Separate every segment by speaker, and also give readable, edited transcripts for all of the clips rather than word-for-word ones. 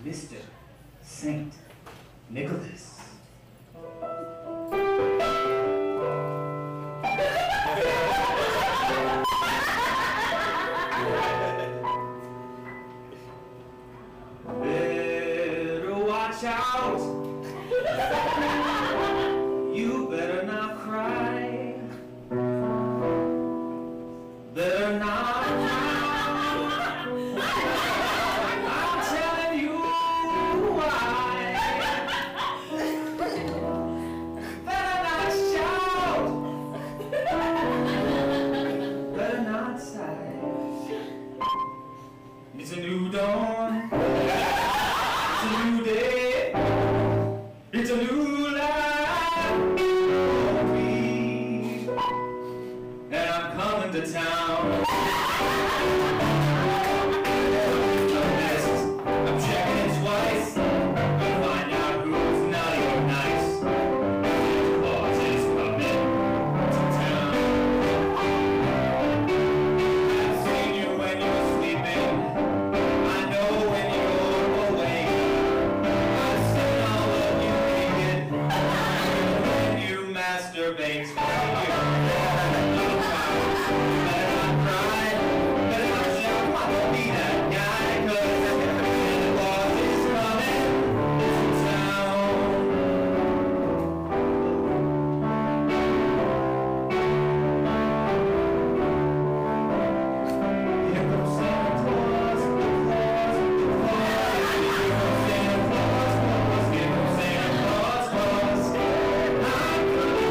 Speaker 1: Mr. Saint Nicholas. Better watch out. You better not cry. Better not cry. I'm telling you why. Better not shout. Better not sigh. It's a new dawn. It's a new day. It's a new life for me. And I'm coming to town. I'm checking it twice. Gonna find out who's naughty or nice. Santa Claus is coming to town. I've seen you when you're sleeping. I know when you're awake. I've seen all of you naked when you masturbate. Better not cry, better not shout, I won't be that guy, 'cause Santa Claus is coming to town. Here comes Santa Claus, the Claus, the Claus. Here comes Santa Claus, Claus. Here comes Santa Claus, Claus. I'm coming,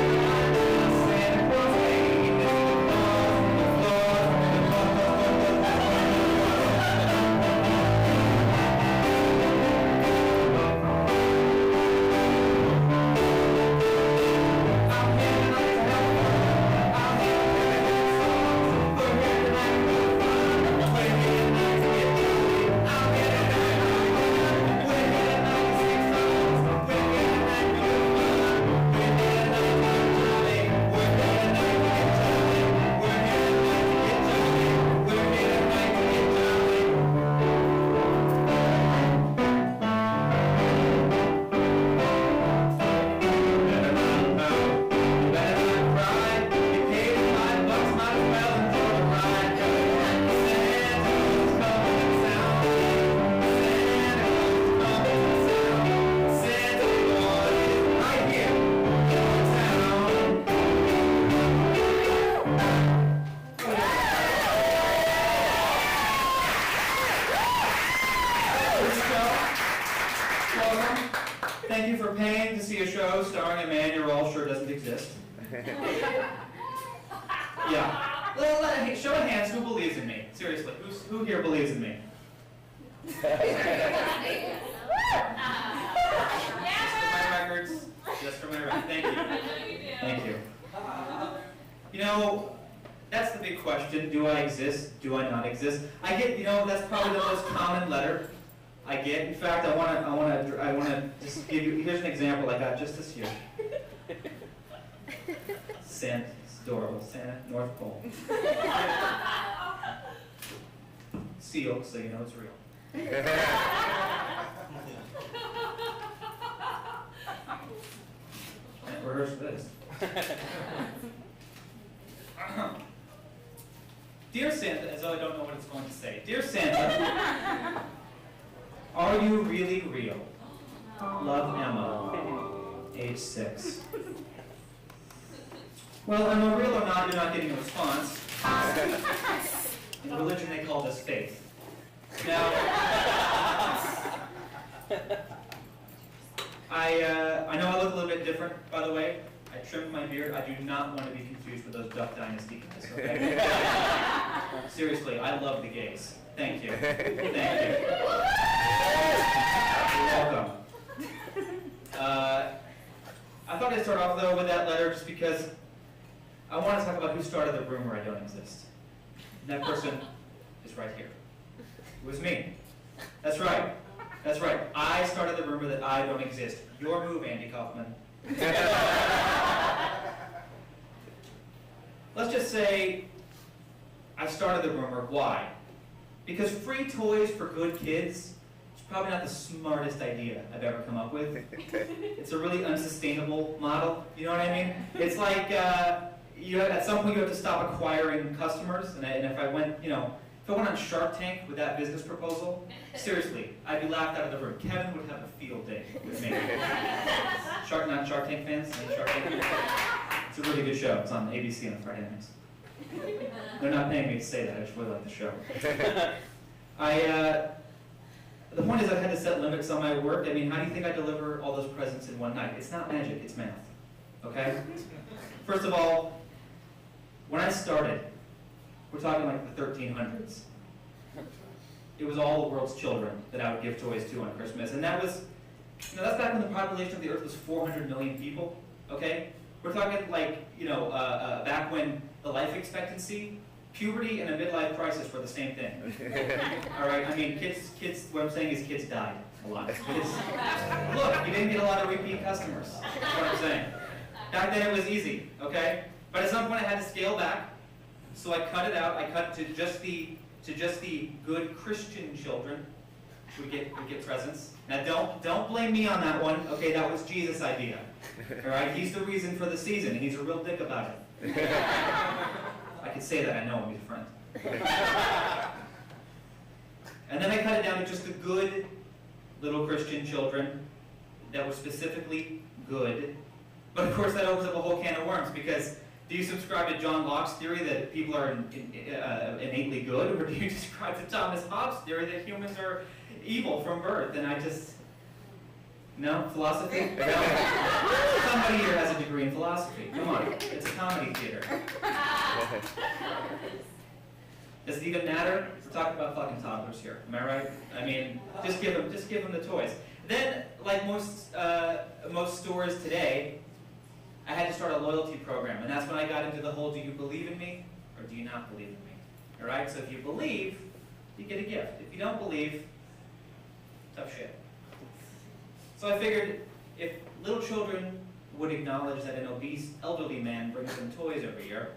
Speaker 1: Santa Claus, hey, this is the Claus, the Claus, the Claus, the I'm here tonight to have fun. I'm here tonight to get songs. We're here tonight to have fun. We're here tonight to get jolly. I'm here tonight to have fun. We're here tonight to sing songs. We're here tonight to have fun. We're here tonight to get jolly. We're here tonight to get jolly. We're here tonight to get jolly. We're here tonight to get jolly. Better not pout, better not cry. You paid $5, might as well enjoy the ride. Santa's coming to town. Santa's coming to town. Santa Claus is right here in town. Welcome. Thank you for paying to see a show starring a man you're all sure doesn't exist. Yeah. Hey, show of hands, who believes in me? Seriously, who here believes in me? Just for my records. Just for my records. Thank you. Thank you. You know, that's the big question. Do I exist? Do I not exist? I get, that's probably the most common letter I get. In fact, I want to just give you, here's an example I got just this year. Santa, it's adorable. Santa, North Pole. Sealed, so you know it's real. Can't rehearse this. Dear Santa, as though I don't know what it's going to say. Dear Santa, are you really real? Love, Emma, age 6. Well, Emma, real or not, you're not getting a response. In religion, they call this faith. Now, I know I look a little bit different, by the way. I trimmed my beard. I do not want to be confused with those Duck Dynasty guys, okay? Seriously, I love the gays. Thank you. Thank you. You're welcome. I thought I'd start off, though, with that letter just because I want to talk about who started the rumor I don't exist. And that person is right here. It was me. That's right. That's right. I started the rumor that I don't exist. Your move, Andy Kaufman. Let's just say I started the rumor. Why? Because free toys for good kids is
Speaker 2: probably not the smartest idea I've ever come up with. It's a really unsustainable model, you know what I mean? It's like, at some point you have to stop acquiring customers, and if I went, if I went on Shark Tank with that business proposal, seriously, I'd be laughed out of the room. Kevin would have a field day with me. Not Shark Tank fans? Any Shark Tank fans? It's a really good show. It's on ABC on Friday nights. They're not paying me to say that. I just really like the show. The point is I've had to set limits on my work. I mean, how do you think I deliver all those presents in one night? It's not magic, it's math. Okay? First of all, when I started, we're talking like the 1300s. It was all the world's children that I would give toys to on Christmas. And that was, that's back when the population of the earth was 400 million people. Okay? We're talking like, back when the life expectancy, puberty and a midlife crisis were the same thing. All right, I mean, kids. What I'm saying is, kids died a lot. Look, you didn't get a lot of repeat customers. That's what I'm saying. Back then it was easy, okay? But at some point I had to scale back, so I cut it out. I cut to just the good Christian children would get presents. Now don't blame me on that one. Okay, that was Jesus' idea. All right, he's the reason for the season, and he's a real dick about it. I could say that, I know him, he's a friend. And then I cut it down to just the good little Christian children that were specifically good. But of course that opens up a whole can of worms, because do you subscribe to John Locke's theory that people are innately good, or do you subscribe to Thomas Hobbes' theory that humans are evil from birth? And I just... No? Philosophy? No? Somebody here has a degree in philosophy. Come on. It's a comedy theater. Does it even matter? We're talking about fucking toddlers here. Am I right? I mean, just give them the toys. Then, like most stores today, I had to start a loyalty program. And that's when I got into the whole, do you believe in me or do you not believe in me? All right? So if you believe, you get a gift. If you don't believe, tough shit. So I figured if little children would acknowledge that an obese elderly man brings them toys every year,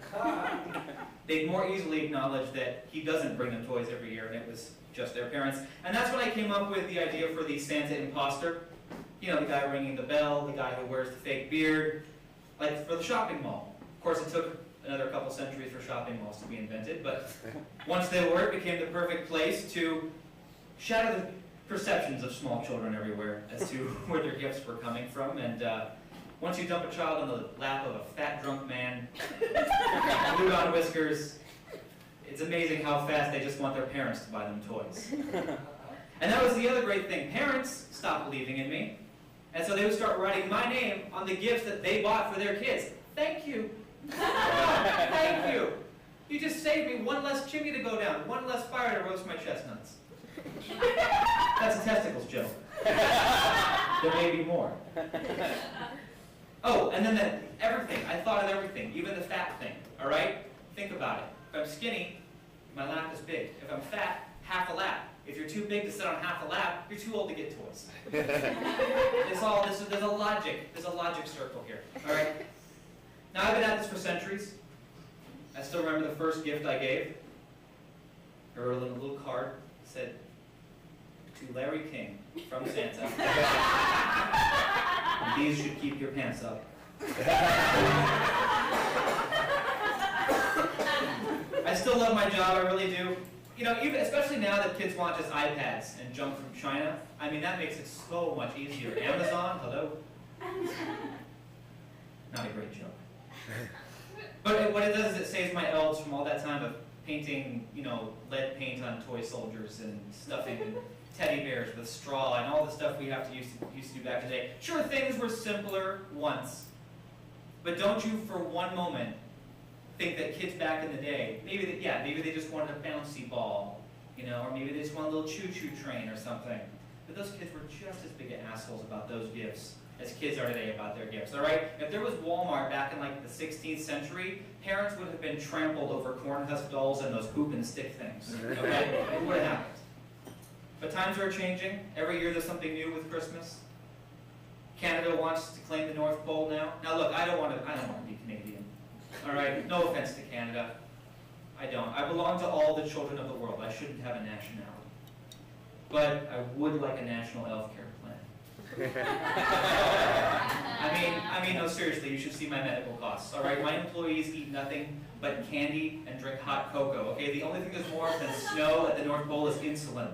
Speaker 2: they'd more easily acknowledge that he doesn't bring them toys every year and it was just their parents. And that's when I came up with the idea for the Santa imposter. The guy ringing the bell, the guy who wears the fake beard, like for the shopping mall. Of course, it took another couple centuries for shopping malls to be invented, but once they were, it became the perfect place to shatter the perceptions of small children everywhere as to where their gifts were coming from. And once you dump a child on the lap of a fat, drunk man, glued on whiskers, it's amazing how fast they just want their parents to buy them toys. And that was the other great thing. Parents stopped believing in me, and so they would start writing my name on the gifts that they bought for their kids. Thank you. Thank you. You just saved me one less chimney to go down, one less fire to roast my chestnuts. That's a testicles joke. There may be more. Oh, and then everything. I thought of everything, even the fat thing. All right? Think about it. If I'm skinny, my lap is big. If I'm fat, half a lap. If you're too big to sit on half a lap, you're too old to get toys. There's a logic. There's a logic circle here. All right? Now I've been at this for centuries. I still remember the first gift I gave. I wrote a little card. Said, to Larry King from Santa, these should keep your pants up. I still love my job, I really do. Even especially now that kids want just iPads and junk from China, I mean, that makes it so much easier. Amazon, hello? Not a great joke. But what it does is it saves my elves from all that time of painting, lead paint on toy soldiers and stuffing teddy bears with straw and all the stuff we used to do back today. Sure, things were simpler once, but don't you for one moment think that kids back in the day, maybe they just wanted a bouncy ball, or maybe they just wanted a little choo-choo train or something. But those kids were just as big of assholes about those gifts as kids are today about their gifts, all right? If there was Walmart back in like the 16th century, parents would have been trampled over corn husk dolls and those hoop and stick things, okay? It would have happened. But times are changing. Every year there's something new with Christmas. Canada wants to claim the North Pole now. Now look, I don't want to be Canadian, all right? No offense to Canada. I don't. I belong to all the children of the world. I shouldn't have a nationality. but I would like a national health care plan. I mean, no, seriously, you should see my medical costs, all right? My employees eat nothing but candy and drink hot cocoa, okay? The only thing there's more than snow at the North Pole is insulin.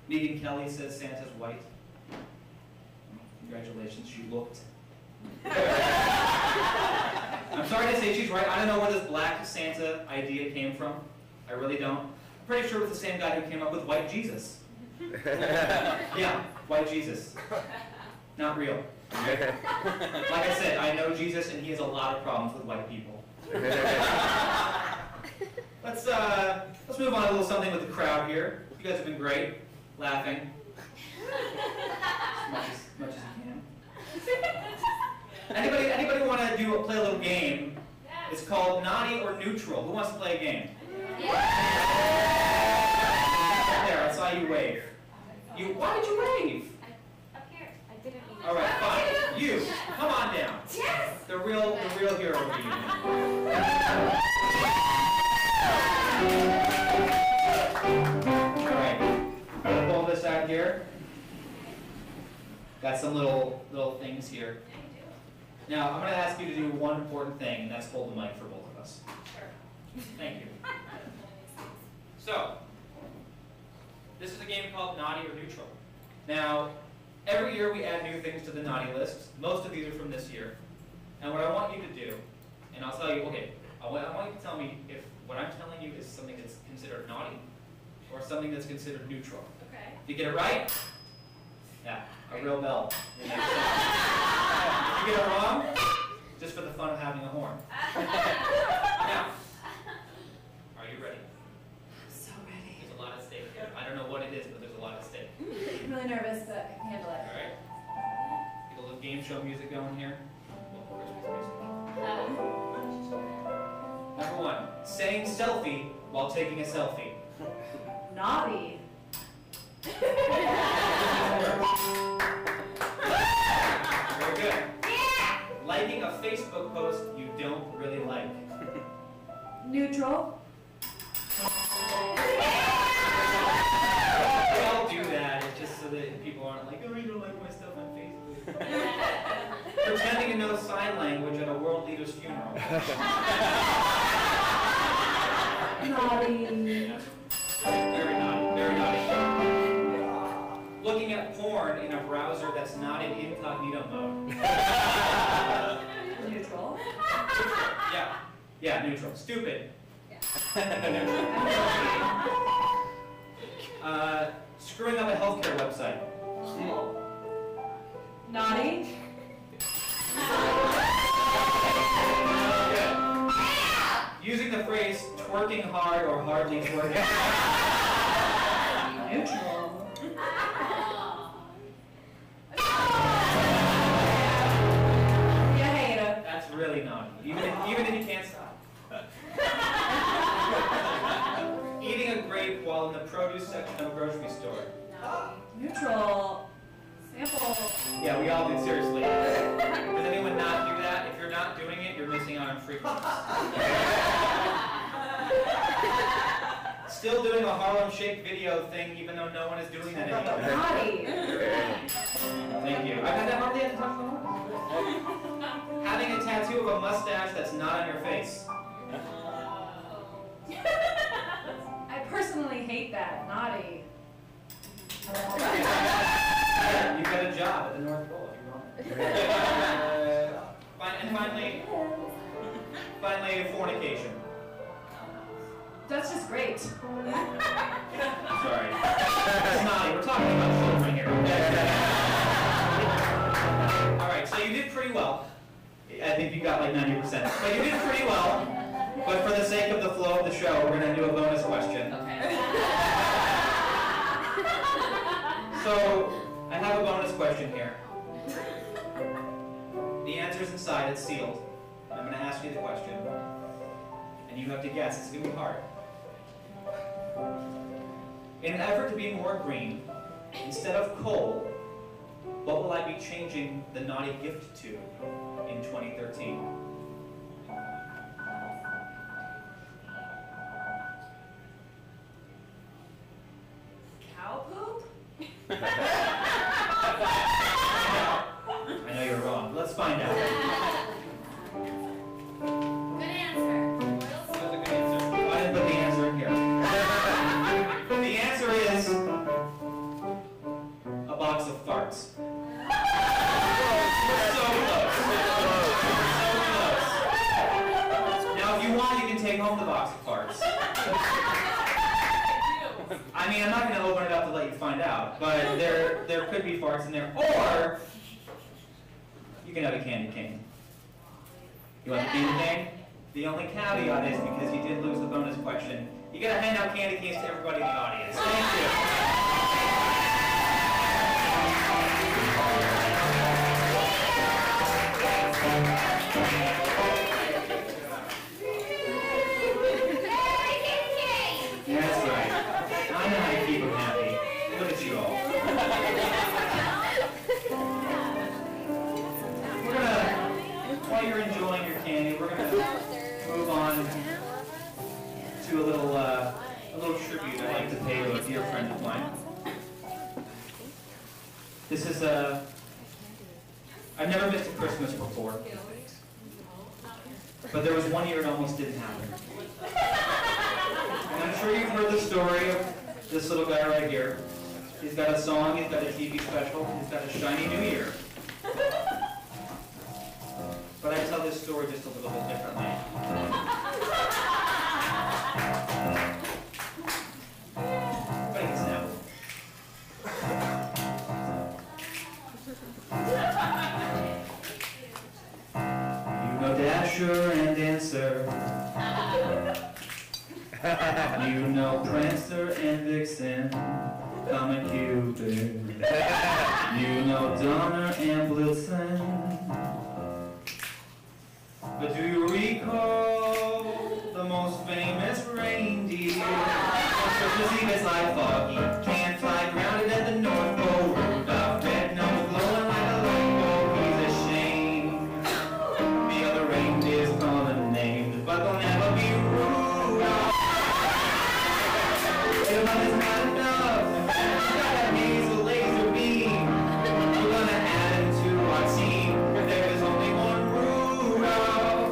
Speaker 2: Megan Kelly says Santa's white. Congratulations, she looked. I'm sorry to say she's right. I don't know where this black Santa idea came from. I really don't. I'm pretty sure it was the same guy who came up with white Jesus. Yeah, white Jesus. Not real. Okay? Like I said, I know Jesus and he has a lot of problems with white people. Let's move on a little something with the crowd here. You guys have been great, laughing. As much as you can. Anybody want to play a little game? It's called Naughty or Neutral. Who wants to play a game? There, I saw you wave. Why did you wave?
Speaker 3: Up here. I didn't mean
Speaker 2: All right, fine. You, come on down.
Speaker 3: Yes!
Speaker 2: The real hero of you. All right, I'm gonna pull this out here. Got some little things here. Now, I'm gonna ask you to do one important thing, and that's hold the mic for both of us.
Speaker 3: Sure.
Speaker 2: Thank you. So, this is a game called Naughty or Neutral. Now, every year we add new things to the naughty list. Most of these are from this year. And what I want you to do, and I'll tell you, okay, I want you to tell me if what I'm telling you is something that's considered naughty or something that's considered neutral.
Speaker 3: Okay.
Speaker 2: If you get it right, yeah, a real bell. If you get it wrong, just for the fun of having a horn. Now, are you ready?
Speaker 3: So ready.
Speaker 2: There's a lot at stake here. I don't know what it is, but there's a lot at stake.
Speaker 3: I'm really nervous, but I can handle it.
Speaker 2: All right. Get a little game show music going here. Christmas music. Number one, saying selfie while taking a selfie.
Speaker 3: Naughty.
Speaker 2: Very good.
Speaker 3: Yeah!
Speaker 2: Liking a Facebook post you don't really like.
Speaker 3: Neutral.
Speaker 2: We all do that. It's just so that people aren't like, oh, you don't like my stuff on Facebook. Pretending to know sign language at a world leader's funeral.
Speaker 3: Naughty.
Speaker 2: Very naughty. Very naughty. Looking at porn in a browser that's not in incognito mode.
Speaker 3: Neutral.
Speaker 2: Yeah. Yeah, neutral. Stupid. Screwing up a healthcare website.
Speaker 3: Naughty.
Speaker 2: Good. Using the phrase twerking hard or hardly twerking.
Speaker 3: Neutral. You hate it.
Speaker 2: That's really naughty. Even if you can't stop. Eating a grape while in the produce section of a grocery store.
Speaker 3: Neutral. Sample.
Speaker 2: Yeah, we all do, seriously. Does anyone not do that? If you're not doing it, you're missing out on frequency. Still doing a Harlem Shake video thing, even though no one is doing that anymore.
Speaker 3: Naughty.
Speaker 2: Thank you. I've had that hardly had to touch the horn. Having a tattoo of a mustache that's not on your face.
Speaker 3: I personally hate that. Naughty.
Speaker 2: Yeah, you got a job at the North Pole if you want. And finally, fornication.
Speaker 3: That's just great.
Speaker 2: Sorry. It's naughty. We're talking about children here. All right, so you did pretty well. I think you got like 90%. But you did pretty well. But for the sake of the flow of the show, we're going to do a bonus question.
Speaker 3: Okay.
Speaker 2: So, I have a bonus question here. The answer's inside, it's sealed. I'm going to ask you the question. And you have to guess. It's going to be hard. In an effort to be more green, instead of coal, what will I be changing the naughty gift to in 2013?
Speaker 3: Cow poop?
Speaker 2: I know you're wrong. Let's find out.
Speaker 4: Good answer.
Speaker 2: That's a good answer. I didn't put the answer in here. The answer is a box of farts. So close. Now, if you want, you can take home the box of farts. I mean, I'm not going to open it up to let you find out, but there could be farts in there, or you can have a candy cane. You want the candy cane? The only caveat is, because you did lose the bonus question, you got to hand out candy canes to everybody in the audience. Thank you. That's right. I know how to keep them happy. Look at you all. We're gonna, while you're enjoying your candy, we're gonna move on to a little tribute I'd like to pay to a dear friend of mine. This is I've never missed a Christmas before, but there was one year it almost didn't happen. And I'm sure you've heard the story of this little guy right here. He's got a song, he's got a TV special, he's got a shiny new year. But I tell this story just a little bit differently. But it's now. You know Dasher and Dancer. You know Prancer and Vixen, Comet Cupid. You know Donner and Blitzen. But do you recall the most famous reindeer? Christmas Eve is like foggy, can't fly grounded at the North Pole. Rudolph, red nose, glowing like a light bulb. He's ashamed. The other reindeers call him names, but they'll never be Rudolph. Love is not enough. That needs a laser beam. We're gonna add him to our team. There is only one Rudolph.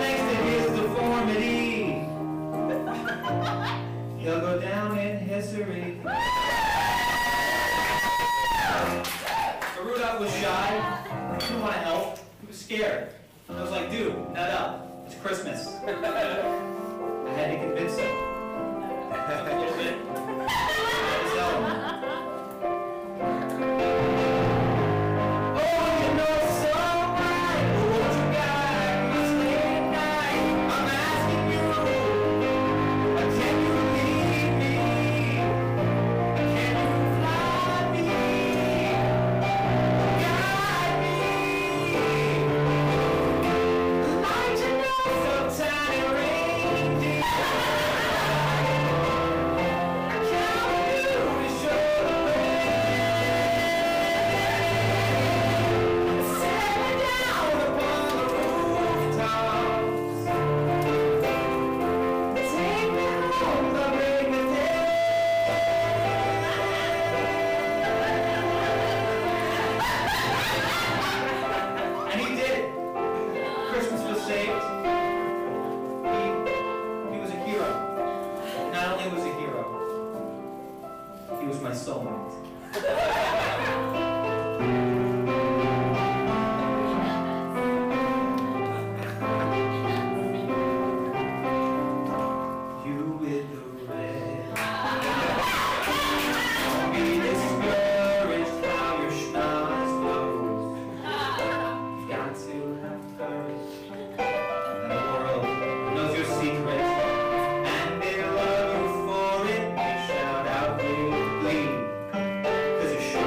Speaker 2: Thanks to his deformity, he'll go down in history. But Rudolph was shy. He didn't want to help. He was scared. I was like, dude, nut up. It's Christmas. I had to convince him. Took a little bit. I had to tell him. Oh, you know so right. Won't you guide my sleep at night? I'm asking you, can you lead me? Can you fly me? Guide me. Like you know so tiny reindeer. And he did. Christmas was saved. He was a hero. Not only was he a hero, he was my soulmate. You with the red. Don't be discouraged how your schnoz blows. You've got to have courage. And the world knows your secret. And they love you for it. You shout out with glee. 'Cause you're sure.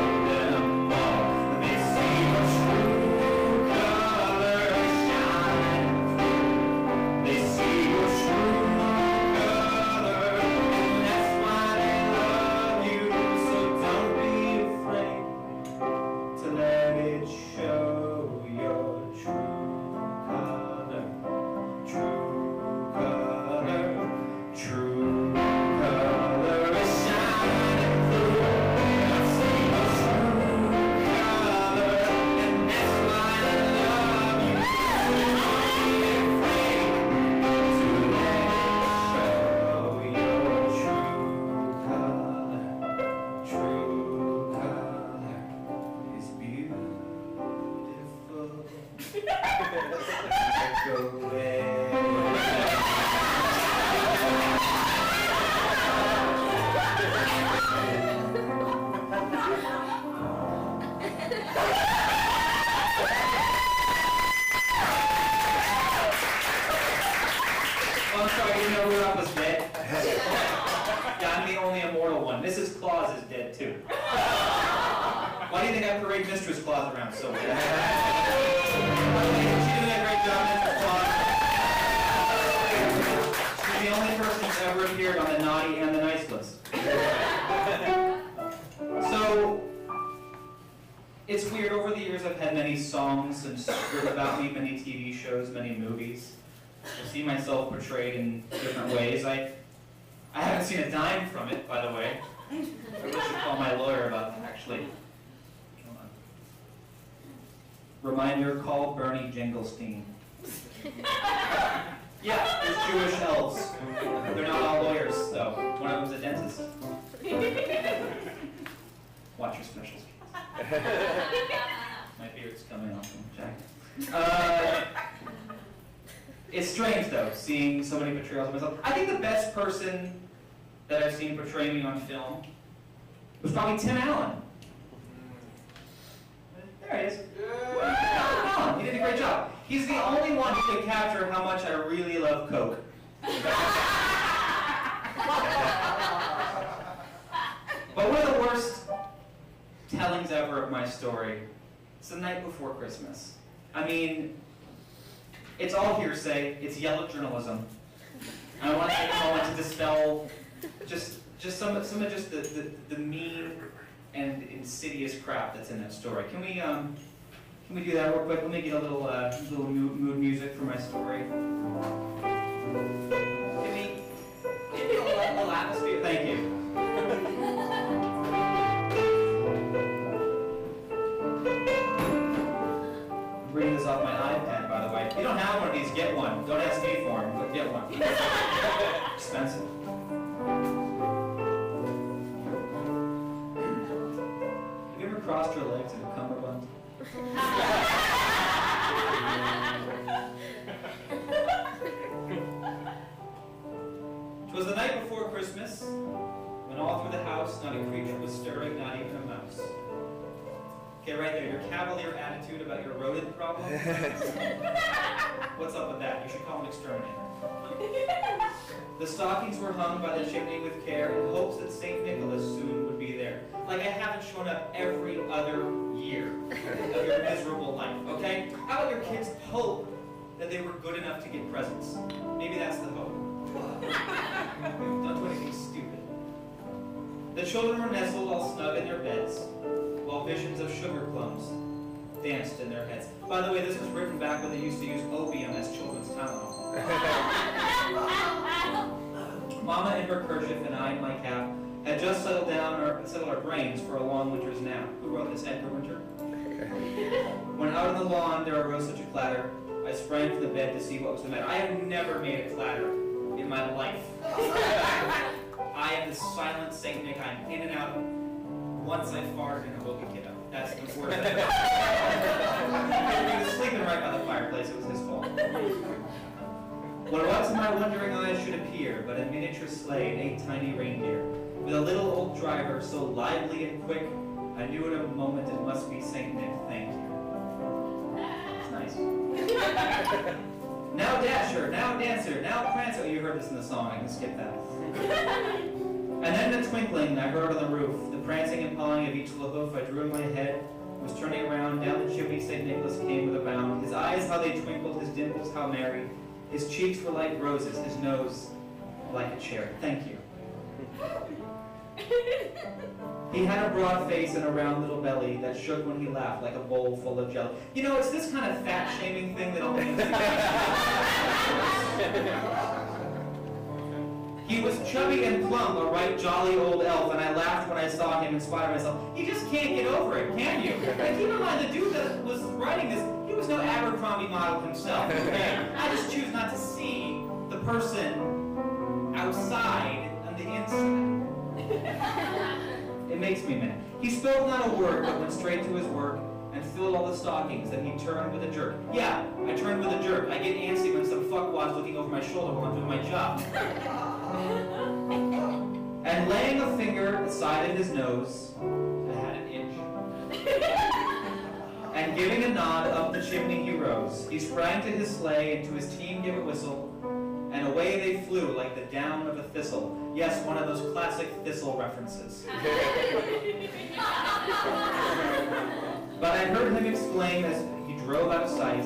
Speaker 2: dead too. Why do you think I parade Mistress Claus around so much? By the way, she's doing a great job, Mistress Claus. She's the only person who's ever appeared on the naughty and the nice list. So, it's weird. Over the years, I've had many songs and written about me, many TV shows, many movies. I see myself portrayed in different ways. I haven't seen a dime from it, by the way. I really should call my lawyer about that, actually. Come on. Reminder, call Bernie Jinglestein. Yeah, there's Jewish elves. They're not all lawyers, though. One of them's a dentist. Watch your specials. My beard's coming off from Jack. It's strange, though, seeing so many portrayals of myself. I think the best person that I've seen portray me on film was probably Tim Allen. There he is. Tim Allen, he did a great job. He's the only one who could capture how much I really love Coke. But one of the worst tellings ever of my story is the night before Christmas. I mean, it's all hearsay, it's yellow journalism. And I want to take a moment to dispel just some of the mean and insidious crap that's in that story. Can we do that real quick? Let me get a little mood music for my story. Give me a little atmosphere. Thank you. I'm bringing this off my iPad, by the way. If you don't have one of these, get one. Don't ask me for them, but get one. Expensive. Have you ever crossed your legs in a cummerbund? It was the night before Christmas, when all through the house not a creature was stirring, not even a mouse. Okay, right there, your cavalier attitude about your rodent problem. What's up with that? You should call an exterminator. The stockings were hung by the chimney with care in hopes that St. Nicholas soon would be there. Like I haven't shown up every other year of your miserable life, okay? How about your kids hope that they were good enough to get presents? Maybe that's the hope. Don't do anything stupid. The children were nestled all snug in their beds, while visions of sugar plums danced in their heads. By the way, this was written back when they used to use opium as children's Tylenol. Mama in her kerchief and I in my cap had just settled our brains for a long winter's nap. Who wrote this, Edgar Winter? When out on the lawn there arose such a clatter, I sprang from the bed to see what was the matter. I have never made a clatter in my life. I am the silent Saint Nick. I'm in and out. Once I farted and I woke a kid up. That's the worst I've ever. He was sleeping right by the fireplace. It was his fault. What to my wondering eyes should appear but a miniature sleigh and 8 tiny reindeer, with a little old driver so lively and quick, I knew in a moment it must be Saint Nick. Thank you. It's nice. Now Dasher, now Dancer, now Prancer. You heard this in the song. I can skip that. And then in a twinkling, I heard on the roof the prancing and pawing of each little hoof. I drew in my head, was turning around. Down the chimney St. Nicholas came with a bound. His eyes, how they twinkled, his dimples, how merry. His cheeks were like roses, his nose like a cherry. Thank you. He had a broad face and a round little belly that shook when he laughed like a bowl full of jelly. You know, it's this kind of fat-shaming thing that only makes He was chubby and plump, a right jolly old elf, and I laughed when I saw him in spite of myself. You just can't get over it, can you? And keep in mind, the dude that was writing this, he was no Abercrombie model himself, okay? I just choose not to see the person outside on the inside. It makes me mad. He spoke not a word, but went straight to his work and filled all the stockings. Then he turned with a jerk. Yeah, I turned with a jerk. I get antsy when some fuckwad's looking over my shoulder while I'm doing my job. And laying a finger aside of his nose, I had an inch. And giving a nod up the chimney he rose. He sprang to his sleigh and to his team gave a whistle, and away they flew like the down of a thistle. Yes, one of those classic thistle references. But I heard him exclaim as he drove out of sight,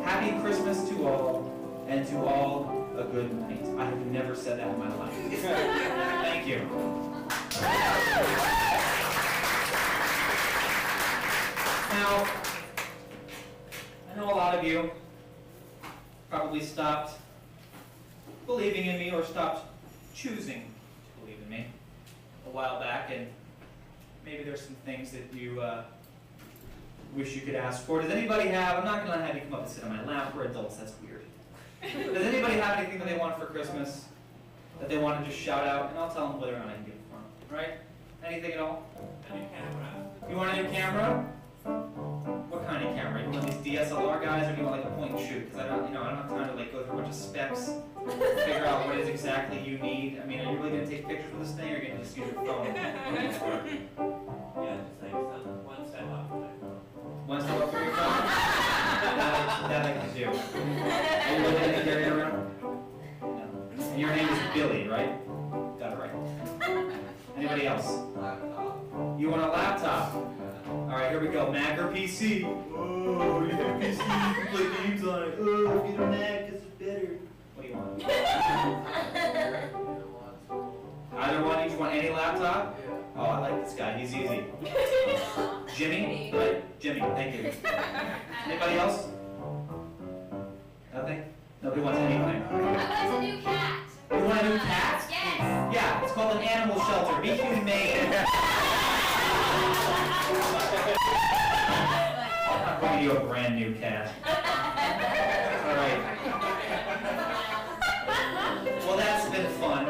Speaker 2: "Happy Christmas to all, and to all a good night." I have never said that in my life. Thank you. Now, I know a lot of you probably stopped believing in me or stopped choosing to believe in me a while back, and maybe there's some things that you wish you could ask for. Does anybody have, I'm not going to have you come up and sit on my lap, we're adults, that's weird. Does anybody have anything that they want for Christmas that they want to just shout out, and I'll tell them whether or not I can get it for them, right? Anything at all?
Speaker 1: A new camera.
Speaker 2: You want a new camera? What kind of camera? You want these DSLR guys, or do you want like a point and shoot? Because I don't have time to like go through a bunch of specs, figure out what it is exactly you need. I mean, are you really gonna take pictures with this thing, or are you gonna just use your phone?
Speaker 1: Yeah, just like one step up.
Speaker 2: One step up for your phone? that I can do. Are you really gonna carry it around? No. And your name is Billy, right? Got it right. Anybody else?
Speaker 1: Laptop.
Speaker 2: You want a laptop? Alright, here we go. Mac or PC? Oh, you get a PC, you can play games on it. Oh, get a Mac because it's better. What do you want? Either one, each one, any laptop? Oh, I like this guy, he's easy. Jimmy? Right, Jimmy, thank you. Anybody else? Nothing? Nobody wants anything.
Speaker 4: I want a new cat.
Speaker 2: You want a new cat?
Speaker 4: Yes.
Speaker 2: Yeah, it's called an animal shelter. Be humane. I'm bringing you a brand new cat. Alright. Well, that's been fun.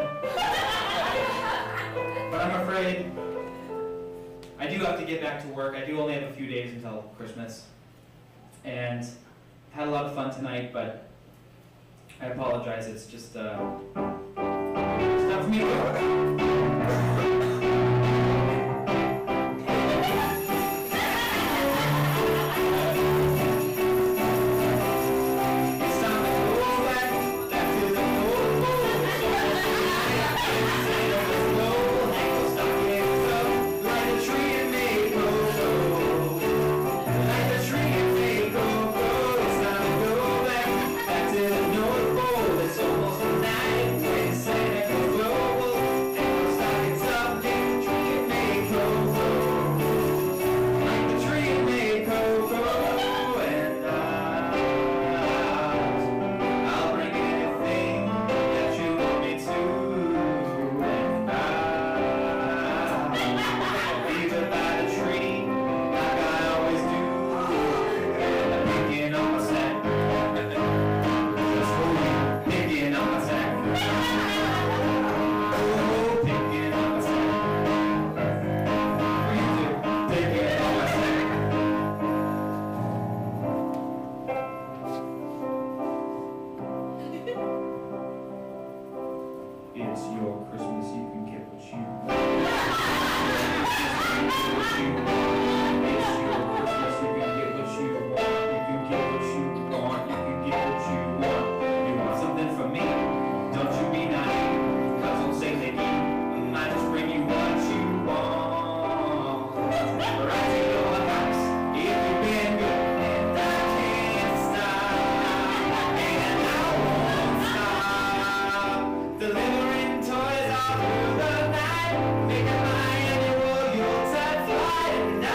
Speaker 2: But I'm afraid I do have to get back to work. I do only have a few days until Christmas. And had a lot of fun tonight, but I apologize. It's just, it's not for me to go.
Speaker 1: Through the night, making my annual Yuletide flight, and I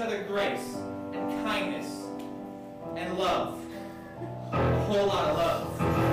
Speaker 2: other grace and kindness and love. A whole lot of love.